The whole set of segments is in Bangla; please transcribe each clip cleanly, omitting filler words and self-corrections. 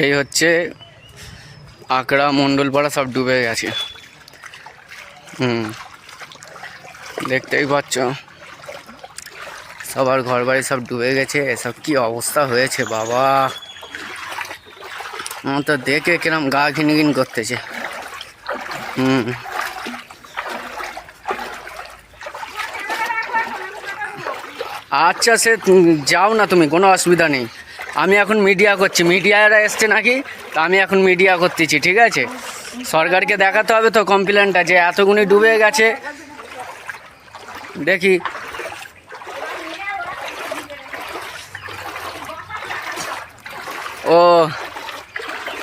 এই হচ্ছে আকড়া মণ্ডলপাড়া সব ডুবে গেছে। দেখতেই পাচ্ছ সবার ঘর বাড়ি সব ডুবে গেছে। এসব কি অবস্থা হয়েছে বাবা, আমার তো দেখে কিরম গা ঘিনঘিন করতেছে। আচ্ছা সে যাও না তুমি, কোনো অসুবিধা নেই। আমি এখন মিডিয়া করছি, মিডিয়ারা এসছে নাকি, তা আমি এখন মিডিয়া করতেছি, ঠিক আছে? সরকারকে দেখাতে হবে তো কমপ্লেনটা যে এতগুনি ডুবে গেছে। দেখি ও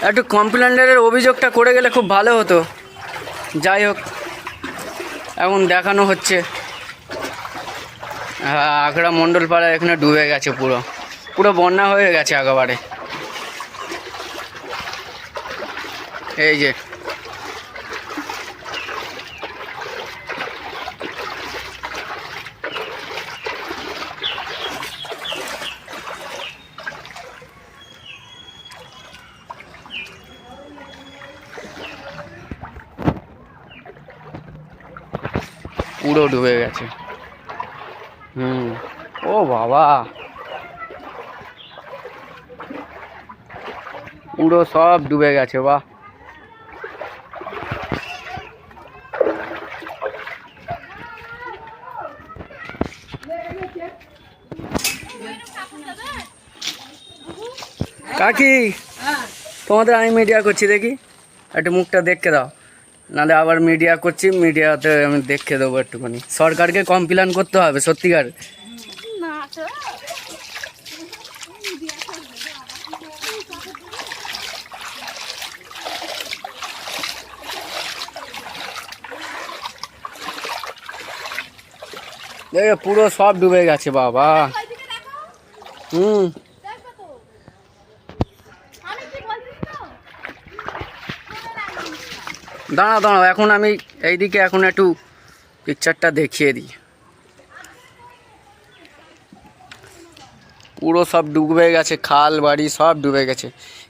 একটু কমপ্লেন্টের অভিযোগটা করে গেলে খুব ভালো হতো। যাই হোক, এখন দেখানো হচ্ছে। হ্যাঁ, আকড়া মণ্ডলপাড়া এখানে ডুবে গেছে, পুরো পুরো বন্যা হয়ে গেছে একেবারে। এই যে পুরো ডুবে গেছে। ও বাবা, পুরো সব ডুবে গেছে। বাহ, কাকি তোমাদের আমি মিডিয়া করছি, দেখি একটু মুখটা দেখে দাও, নাহলে আবার মিডিয়া করছি, মিডিয়াতে আমি দেখে দেবো একটুখানি। সরকারকে কমপ্লেন করতে হবে সত্যিকার। দেখে পুরো সব ডুবে গেছে বাবা। দাঁড়াও দাঁড়াও, এখন আমি এইদিকে এখন একটু পিকচারটা দেখিয়ে দিই। পুরো সব ডুবে গেছে, খাল বাড়ি সব ডুবে গেছে,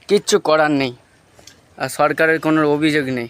কিচ্ছু করার নেই, আর সরকারের কোনো অভিযোগ নেই।